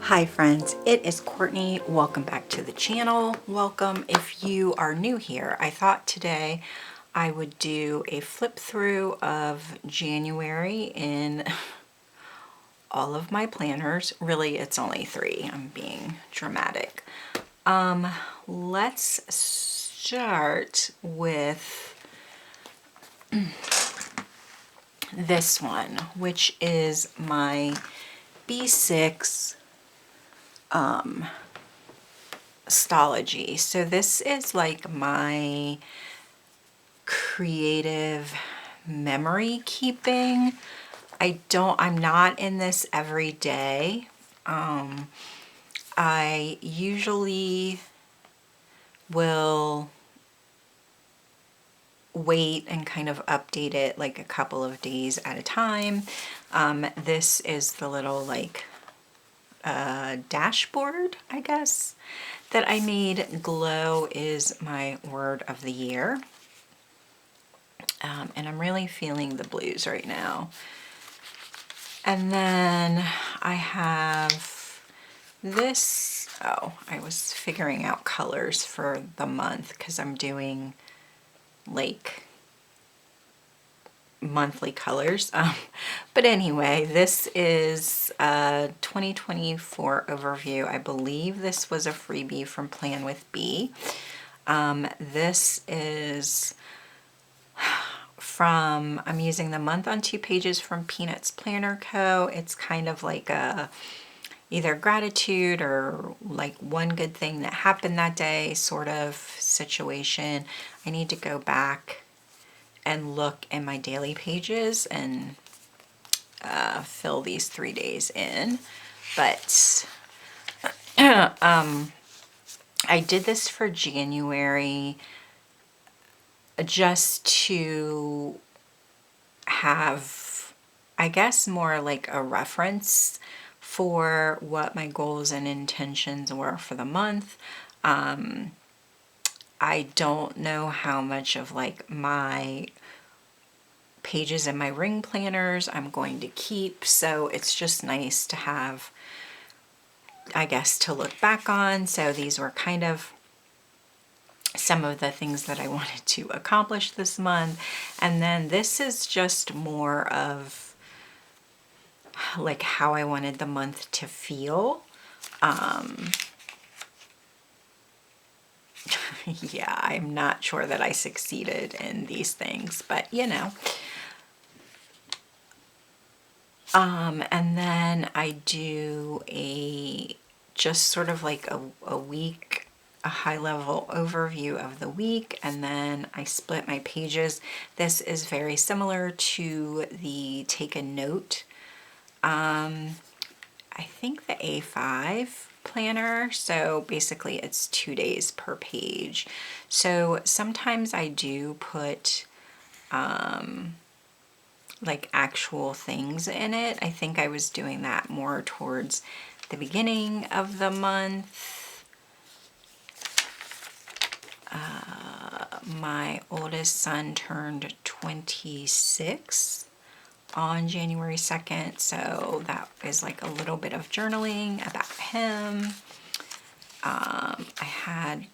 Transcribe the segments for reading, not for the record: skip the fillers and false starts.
Hi friends, it is Courtney. Welcome back to the channel. Welcome if you are new here. I thought today I would do a flip through of January in all of my planners. Really, it's only 3. I'm being dramatic. Let's start with this one, which is my B6 Stalogy. So this is like my creative memory keeping. I'm not in this every day. I usually will wait and kind of update it like a couple of days at a time. This is the little like dashboard, I guess, that I made. Glow is my word of the year. And I'm really feeling the blues right now. And then I have this. Oh, I was figuring out colors for the month because I'm doing like monthly colors. But anyway, this is a 2024 overview. I believe this was a freebie from Plan with B. This is from, I'm using the month on 2 pages from Peanuts Planner Co. It's kind of like a either gratitude or like one good thing that happened that day sort of situation. I need to go back and look in my daily pages and fill these 3 days in. But I did this for January just to have, I guess, more like a reference for what my goals and intentions were for the month. I don't know how much of like my pages in my ring planners I'm going to keep, so it's just nice to have, I guess, to look back on. So these were kind of some of the things that I wanted to accomplish this month. And then this is just more of like how I wanted the month to feel. Yeah, I'm not sure that I succeeded in these things, but you know. And then I do just sort of like a week, a high level overview of the week, and then I split my pages. This is very similar to the Take a Note, I think the A5 planner. So basically it's 2 days per page. So sometimes I do put like actual things in it. I think I was doing that more towards the beginning of the month. My oldest son turned 26 on January 2nd, so that is like a little bit of journaling about him. I had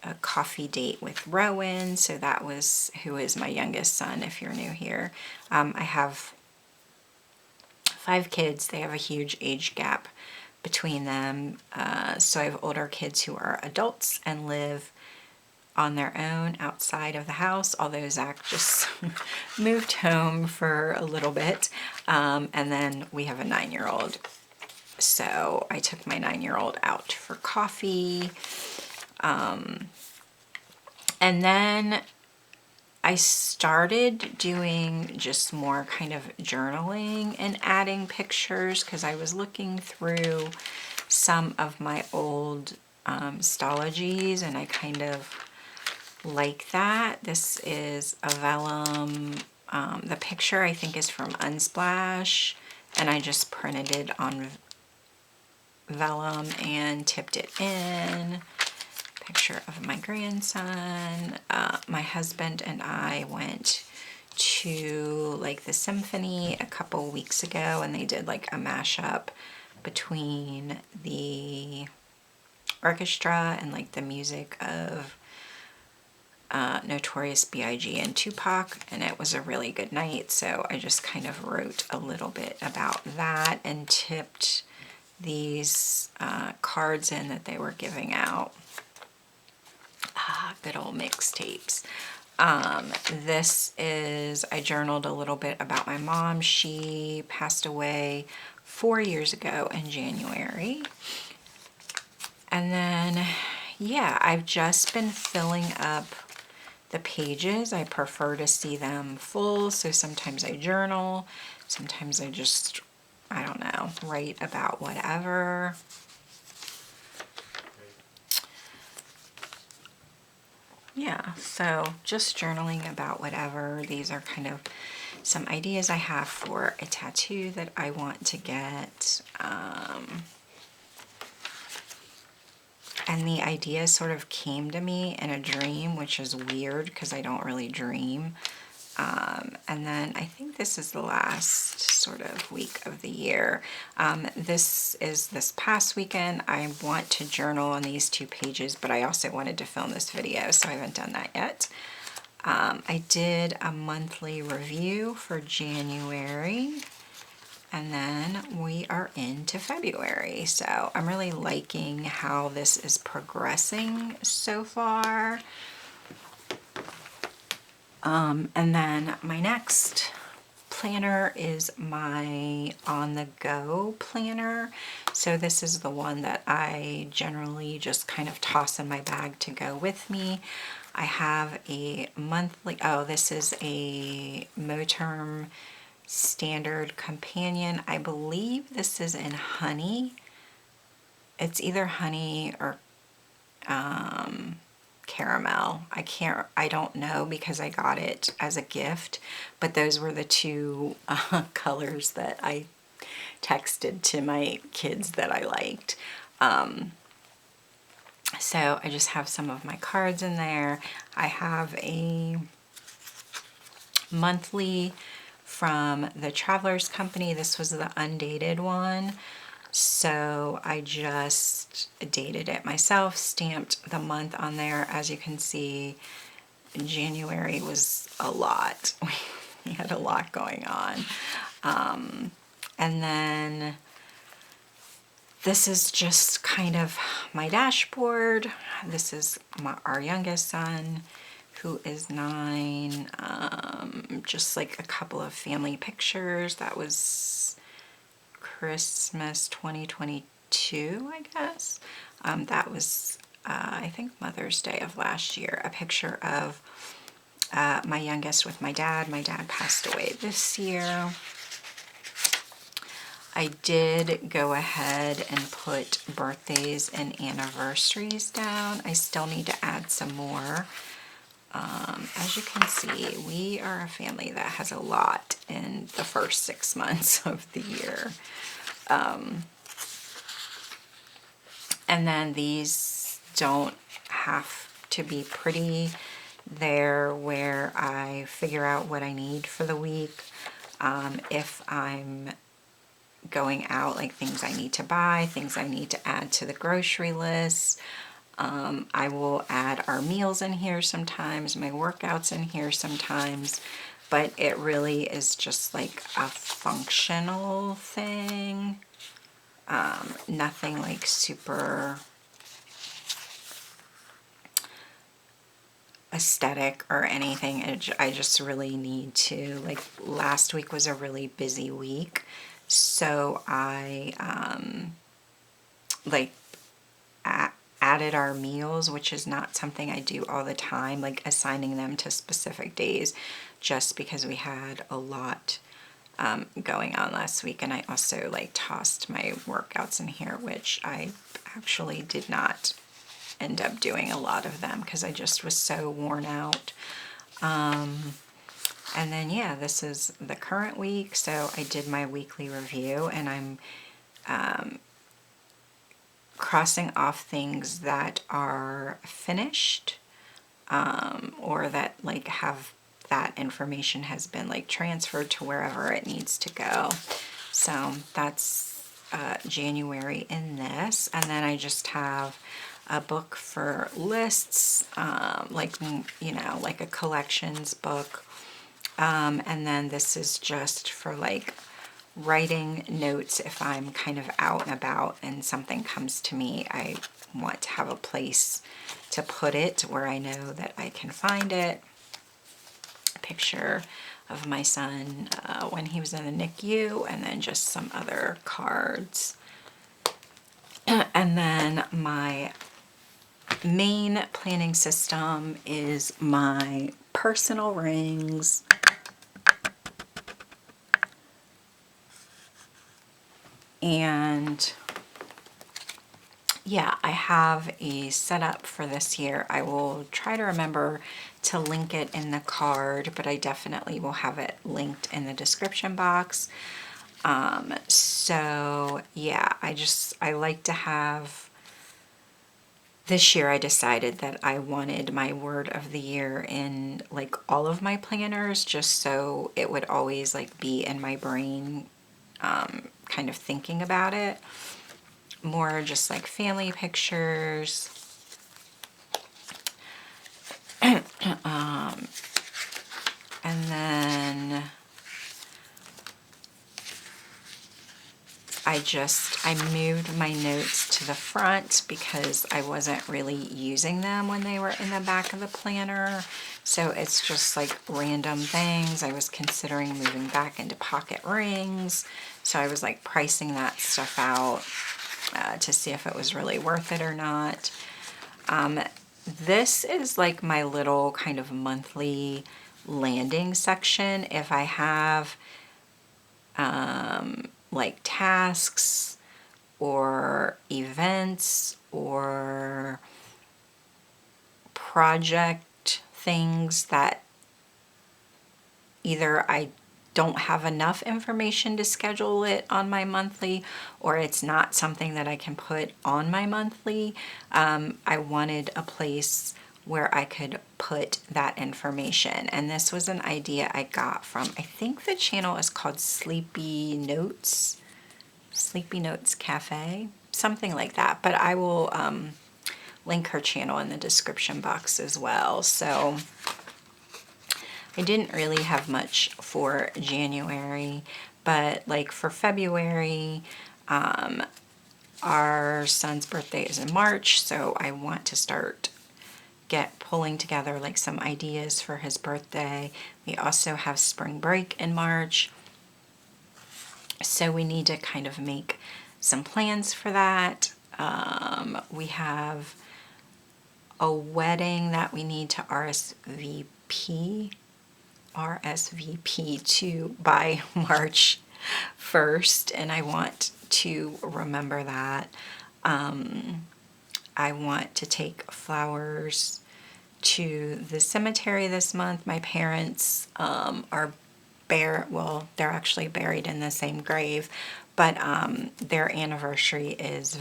a coffee date with Rowan, so that was, who is my youngest son if you're new here. I have 5 kids. They have a huge age gap between them, so I have older kids who are adults and live on their own outside of the house, although Zach just moved home for a little bit. And then we have a 9-year-old. So I took my 9-year-old out for coffee. And then I started doing just more kind of journaling and adding pictures because I was looking through some of my old Stalogies, and I kind of like that. This is a vellum. The picture I think is from Unsplash, and I just printed it on vellum and tipped it in. Picture of my grandson. My husband and I went to like the symphony a couple weeks ago, and they did like a mashup between the orchestra and like the music of Notorious B.I.G. and Tupac, and it was a really good night. So I just kind of wrote a little bit about that and tipped these cards in that they were giving out. Good old mixtapes. This is, I journaled a little bit about my mom. She passed away 4 years ago in January. And then, yeah, I've just been filling up the pages. I prefer to see them full, so sometimes I journal, sometimes I just, I don't know, write about whatever. Yeah, so just journaling about whatever. These are kind of some ideas I have for a tattoo that I want to get. And the idea sort of came to me in a dream, which is weird because I don't really dream. And then I think this is the last sort of week of the year. This is this past weekend. I want to journal on these 2 pages, but I also wanted to film this video, so I haven't done that yet. I did a monthly review for January, and then we are into February. So I'm really liking how this is progressing so far. And then my next planner is my on-the-go planner. So this is the one that I generally just kind of toss in my bag to go with me. I have a monthly, oh, this is a Moterm Standard Companion. I believe this is in honey. It's either honey or caramel. I don't know because I got it as a gift, but those were the 2 colors that I texted to my kids that I liked. So I just have some of my cards in there. I have a monthly from the Travelers Company. This was the undated one. So I just dated it myself, stamped the month on there. As you can see, January was a lot. We had a lot going on. And then this is just kind of my dashboard. This is our youngest son, who is 9. Just like a couple of family pictures. That was Christmas 2022, I guess. That was, I think, Mother's Day of last year. A picture of my youngest with my dad. My dad passed away this year. I did go ahead and put birthdays and anniversaries down. I still need to add some more. As you can see, we are a family that has a lot in the first 6 months of the year. And then these don't have to be pretty. They're where I figure out what I need for the week. If I'm going out, like things I need to buy, things I need to add to the grocery list. I will add our meals in here sometimes, my workouts in here sometimes, but it really is just like a functional thing. Nothing like super aesthetic or anything. I just really need to, like, last week was a really busy week, so I added our meals, which is not something I do all the time, like assigning them to specific days, just because we had a lot going on last week. And I also like tossed my workouts in here, which I actually did not end up doing a lot of them because I just was so worn out. And then, yeah, this is the current week. So I did my weekly review, and I'm crossing off things that are finished, or that like have that information has been like transferred to wherever it needs to go. So that's January in this. And then I just have a book for lists, like, you know, like a collections book. And then this is just for like writing notes if I'm kind of out and about and something comes to me. I want to have a place to put it where I know that I can find it. A picture of my son when he was in the NICU, and then just some other cards. And then my main planning system is my personal rings. And yeah, I have a setup for this year. I will try to remember to link it in the card, but I definitely will have it linked in the description box. So yeah, I like to have, this year I decided that I wanted my word of the year in like all of my planners, just so it would always like be in my brain, kind of thinking about it. More just like family pictures. And then I moved my notes to the front because I wasn't really using them when they were in the back of the planner. So it's just like random things. I was considering moving back into pocket rings. So I was like pricing that stuff out to see if it was really worth it or not. This is like my little kind of monthly landing section. If I have like tasks or events or project things that either I don't have enough information to schedule it on my monthly, or it's not something that I can put on my monthly, I wanted a place where I could put that information. And this was an idea I got from, I think the channel is called Sleepy Notes Cafe, something like that. But I will link her channel in the description box as well. So I didn't really have much for January, but like for February, our son's birthday is in March, so I want to start pulling together like some ideas for his birthday. We also have spring break in March, so we need to kind of make some plans for that. We have a wedding that we need to RSVP to by March 1st, and I want to remember that. I want to take flowers to the cemetery this month. My parents are they're actually buried in the same grave, but their anniversary was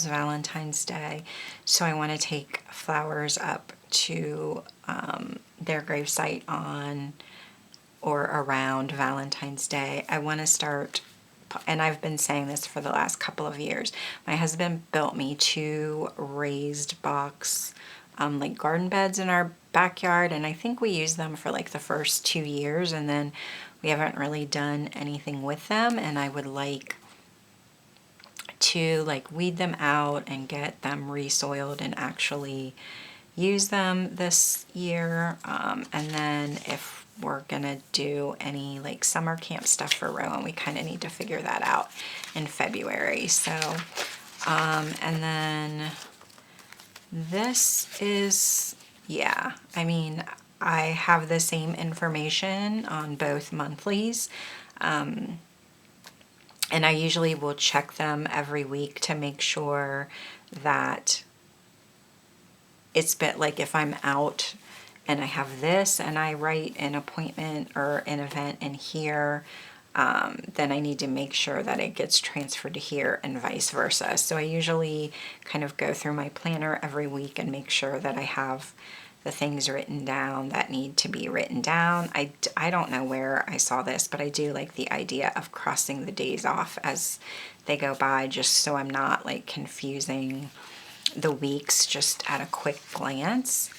Valentine's Day, so I want to take flowers up to their gravesite on or around Valentine's Day. I want to start, and I've been saying this for the last couple of years, my husband built me 2 raised box like garden beds in our backyard, and I think we used them for like the first 2 years, and then we haven't really done anything with them, and I would like to like weed them out and get them resoiled and actually use them this year. And then if we're gonna do any like summer camp stuff for Rowan, we kind of need to figure that out in February. So and then this is, yeah, I mean, I have the same information on both monthlies, and I usually will check them every week to make sure that it's been like, if I'm out and I have this and I write an appointment or an event in here, then I need to make sure that it gets transferred to here and vice versa. So I usually kind of go through my planner every week and make sure that I have the things written down that need to be written down. I don't know where I saw this, but I do like the idea of crossing the days off as they go by, just so I'm not like confusing the weeks just at a quick glance.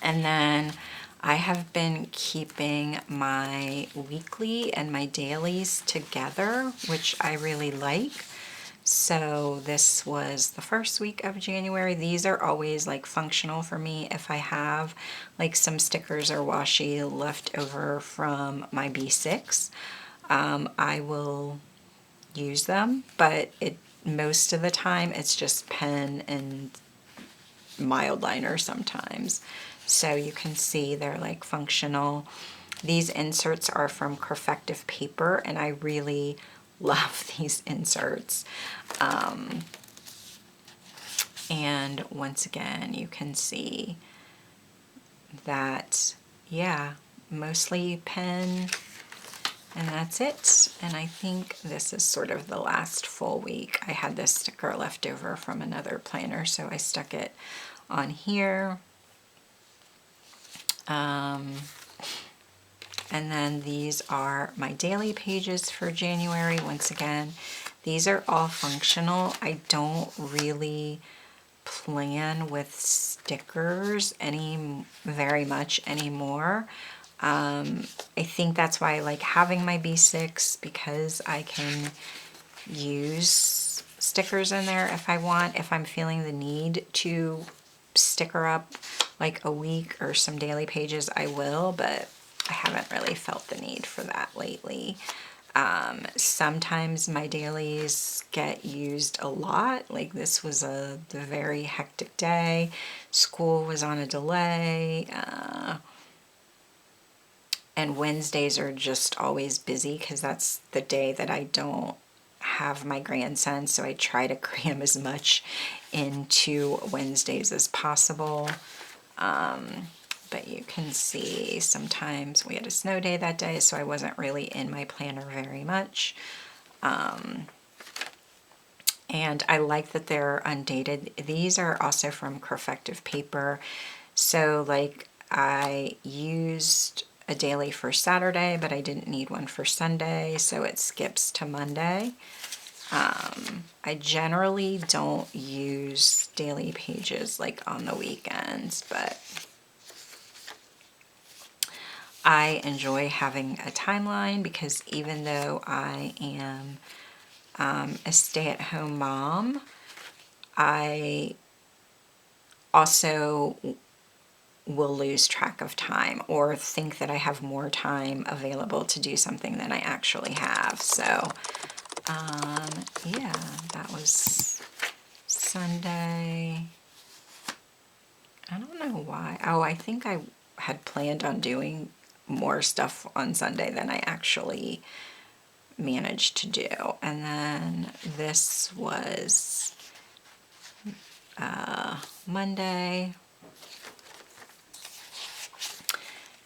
And then I have been keeping my weekly and my dailies together, which I really like. So this was the first week of January. These are always like functional for me. If I have like some stickers or washi left over from my B6, I will use them, but most of the time it's just pen and mild liner sometimes. So you can see they're like functional. These inserts are from Corfective paper, and I really love these inserts. And once again, you can see that, yeah, mostly pen, and that's it. And I think this is sort of the last full week. I had this sticker left over from another planner, so I stuck it on here. And then these are my daily pages for January. Once again, these are all functional. I don't really plan with stickers very much anymore. I think that's why I like having my B6, because I can use stickers in there if I want. If I'm feeling the need to sticker up like a week or some daily pages, I will, but I haven't really felt the need for that lately. Sometimes my dailies get used a lot. Like this was a very hectic day. School was on a delay. And Wednesdays are just always busy because that's the day that I don't have my grandson. So I try to cram as much into Wednesdays as possible. But you can see sometimes we had a snow day that day, so I wasn't really in my planner very much. And I like that they're undated. These are also from Corfective paper. So like I used a daily for Saturday, but I didn't need one for Sunday, so it skips to Monday. I generally don't use daily pages like on the weekends, but I enjoy having a timeline, because even though I am a stay-at-home mom, I also will lose track of time or think that I have more time available to do something than I actually have. So yeah, that was Sunday. I don't know why. Oh, I think I had planned on doing more stuff on Sunday than I actually managed to do. And then this was Monday.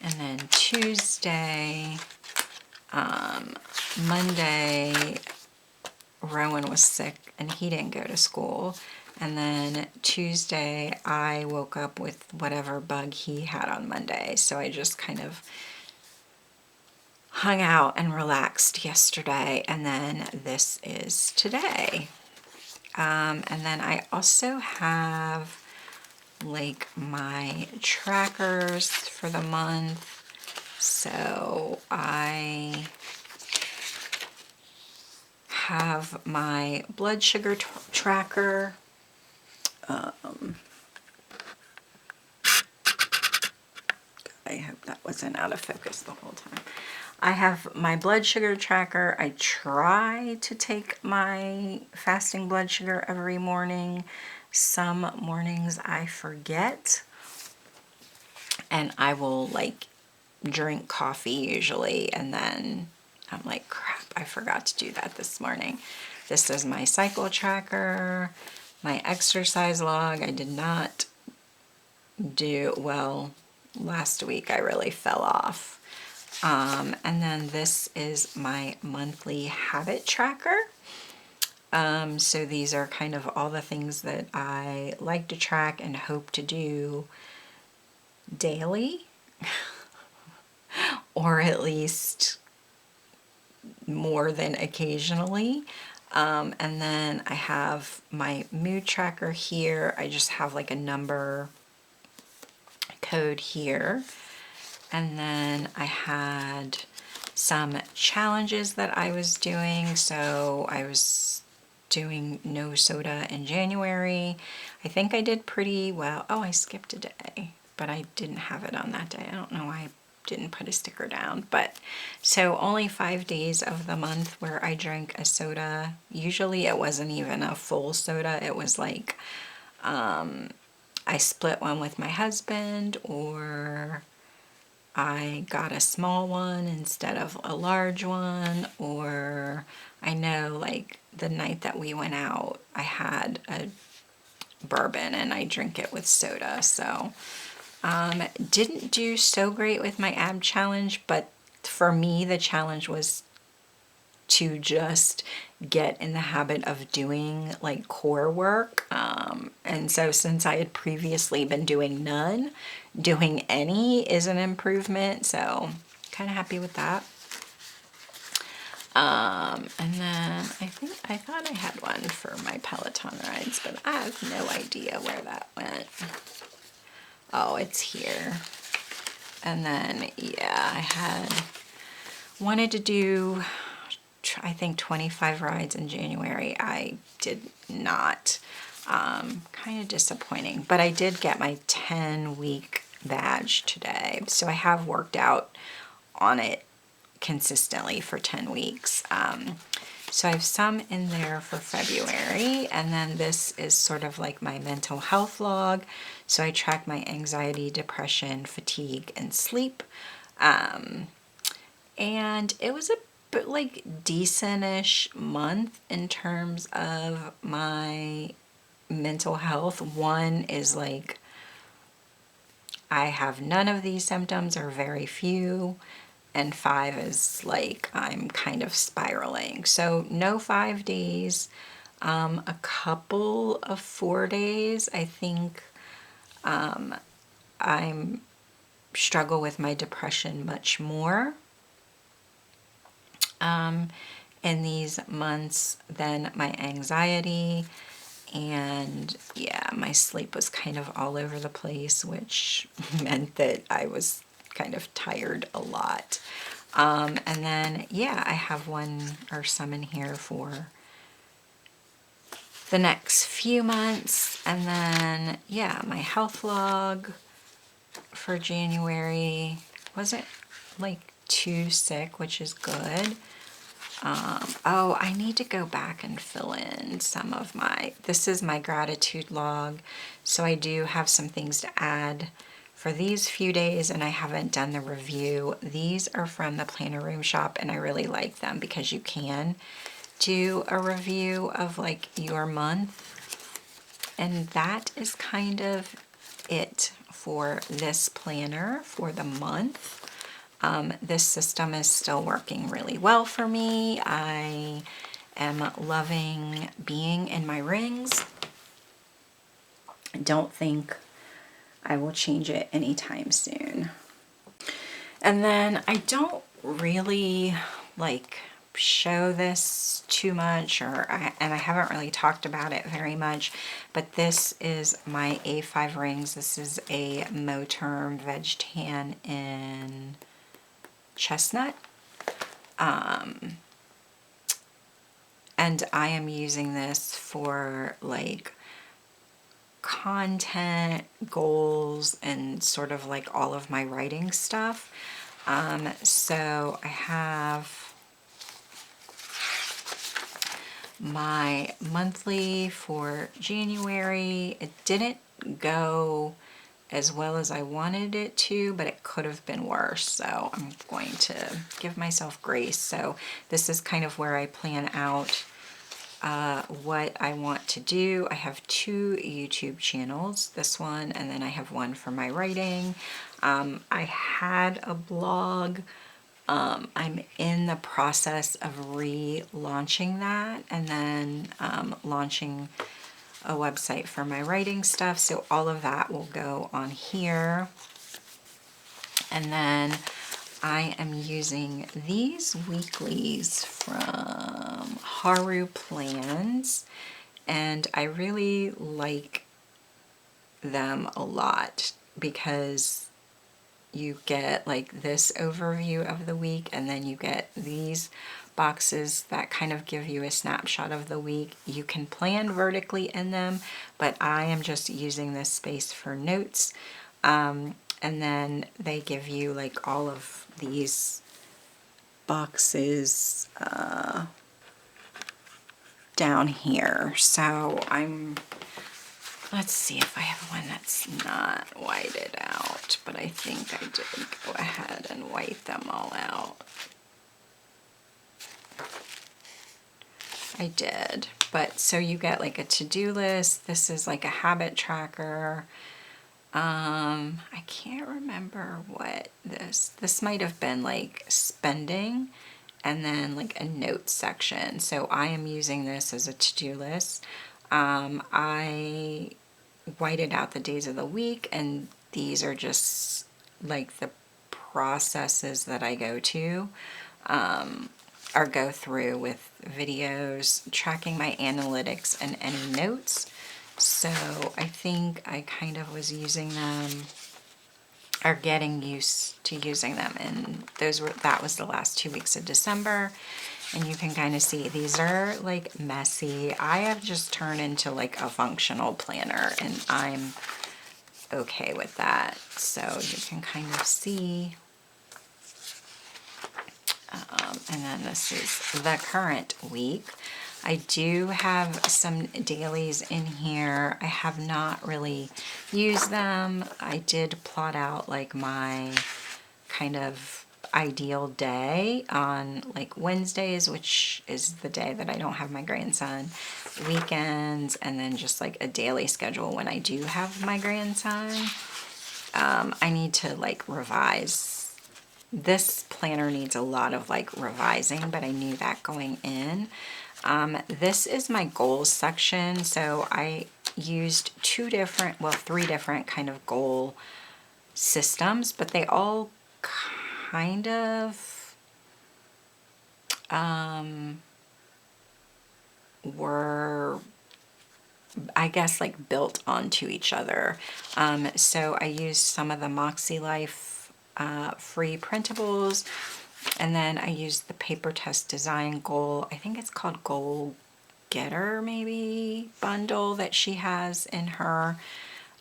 And then Tuesday, Monday, Rowan was sick and he didn't go to school. And then Tuesday, I woke up with whatever bug he had on Monday. So I just kind of hung out and relaxed yesterday. And then this is today. And then I also have like my trackers for the month. So I have my blood sugar tracker. I hope that wasn't out of focus the whole time. I have my blood sugar tracker. I try to take my fasting blood sugar every morning. Some mornings I forget, and I will like drink coffee usually, and then I'm like, crap, I forgot to do that this morning. This is my cycle tracker, my exercise log. I did not do well last week. I really fell off. And then this is my monthly habit tracker. So these are kind of all the things that I like to track and hope to do daily, or at least more than occasionally. And then I have my mood tracker here. I just have like a number code here. And then I had some challenges that I was doing. So I was doing no soda in January. I think I did pretty well. Oh, I skipped a day, but I didn't have it on that day. I don't know why I didn't put a sticker down. But so only 5 days of the month where I drank a soda. Usually it wasn't even a full soda. It was like I split one with my husband, or I got a small one instead of a large one, or I know like the night that we went out, I had a bourbon and I drink it with soda. So didn't do so great with my ab challenge, but for me the challenge was to just get in the habit of doing like core work. And so since I had previously been doing none, doing any is an improvement. So kind of happy with that. And then I thought I had one for my Peloton rides, but I have no idea where that went. Oh, it's here. And then, yeah, I wanted to do, I think 25 rides in January. I did not. Kind of disappointing, but I did get my 10-week badge today. So I have worked out on it consistently for 10 weeks. So I have some in there for February, and then this is sort of like my mental health log. So I track my anxiety, depression, fatigue, and sleep. And it was a bit like decent-ish month in terms of my mental health. 1 is like I have none of these symptoms or very few, and 5 is like I'm kind of spiraling. So no 5 days, a couple of 4 days. I think I'm struggle with my depression much more in these months than my anxiety. And yeah, my sleep was kind of all over the place, which meant that I was kind of tired a lot. And then, yeah, I have one or some in here for the next few months. And then, yeah, my health log for January wasn't like too sick, which is good. Oh, I need to go back and fill in some of this is my gratitude log. So I do have some things to add for these few days, and I haven't done the review. These are from the Planner Room shop, and I really like them because you can do a review of like your month. And that is kind of it for this planner for the month. This system is still working really well for me. I am loving being in my rings. I don't think I will change it anytime soon. And then I don't really like show this too much, and I haven't really talked about it very much, but this is my A5 rings. This is a Moterm Veg Tan in chestnut, and I am using this for like content goals and sort of like all of my writing stuff. So I have my monthly for January. It didn't go as well as I wanted it to, but it could have been worse. So I'm going to give myself grace. So this is kind of where I plan out what I want to do. I have 2 YouTube channels, this one, and then I have one for my writing. I had a blog I'm in the process of relaunching that, and then launching a website for my writing stuff. So all of that will go on here. And then I am using these weeklies from Haru Plans, and I really like them a lot because you get like this overview of the week, and then you get these boxes that kind of give you a snapshot of the week. You can plan vertically in them, but I am just using this space for notes. And then they give you like all of these boxes down here. So let's see if I have one that's not whited out, but I think I did go ahead and white them all out. I did, but so you get like a to-do list. This is like a habit tracker. I can't remember what this might have been like spending, and then like a notes section. So I am using this as a to-do list. I whited out the days of the week, and these are just like the processes that I go to or go through with videos, tracking my analytics and any notes. So I think I kind of was using them or getting used to using them, and that was the last 2 weeks of December. And you can kind of see these are like messy. I have just turned into like a functional planner, and I'm okay with that. So you can kind of see. And then this is the current week. I do have some dailies in here. I have not really used them. I did plot out like my kind of ideal day on like Wednesdays, which is the day that I don't have my grandson, weekends, and then just like a daily schedule when I do have my grandson. I need to like revise. This planner needs a lot of like revising, but I knew that going in. This is my goals section. So I used three different kind of goal systems, but they all kind of were, I guess, like built onto each other. So I used some of the Moxie Life free printables, and then I used the Paper Test Design Goal, I think it's called Goal Getter maybe, bundle that she has in her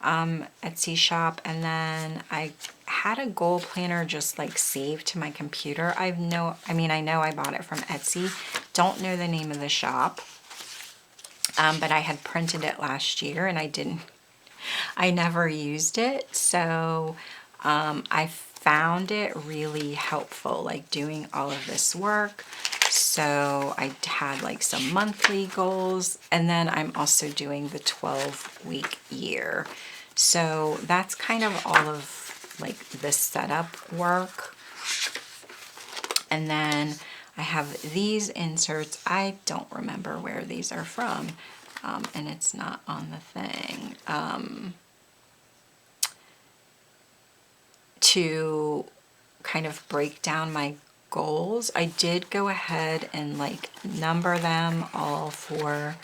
Etsy shop. And then I had a goal planner just like saved to my computer. I know I bought it from Etsy. Don't know the name of the shop. But I had printed it last year, and I never used it. So I found it really helpful, like doing all of this work. So I had like some monthly goals, and then I'm also doing the 12-week year. So that's kind of all of like the setup work. And then I have these inserts. I don't remember where these are from, and it's not on the thing. To kind of break down my goals, I did go ahead and like number them all for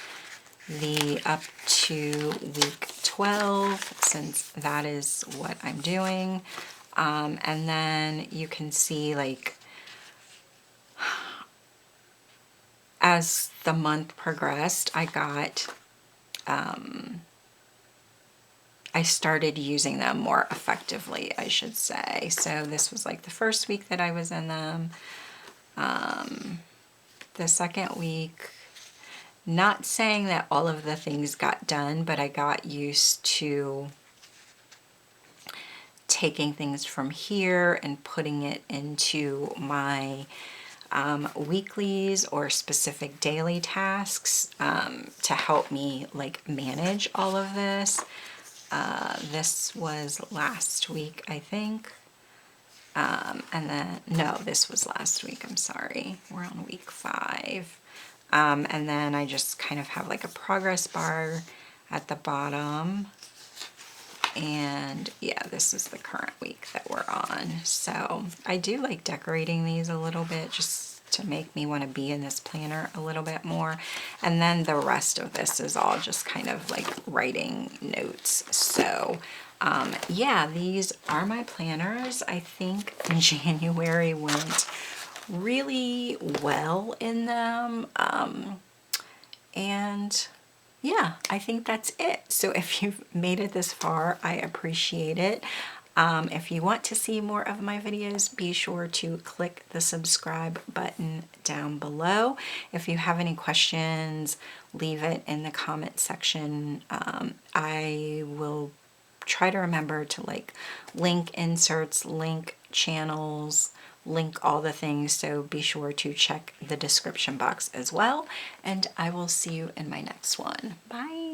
the up to week 12, since that is what I'm doing. And then you can see like as the month progressed, I started using them more effectively, I should say. So this was like the first week that I was in them. The second week, not saying that all of the things got done, but I got used to taking things from here and putting it into my weeklies or specific daily tasks to help me like manage all of this. This was last week, I think. And then, no, this was last week, I'm sorry. We're on week 5. And then I just kind of have like a progress bar at the bottom. And yeah, this is the current week that we're on. So I do like decorating these a little bit just to make me want to be in this planner a little bit more. And then the rest of this is all just kind of like writing notes. So yeah, these are my planners. I think January went really well in them. And yeah, I think that's it. So if you've made it this far, I appreciate it. If you want to see more of my videos, be sure to click the subscribe button down below. If you have any questions, leave it in the comment section. I will try to remember to like link inserts, link channels, link all the things, so be sure to check the description box as well, and I will see you in my next one. Bye!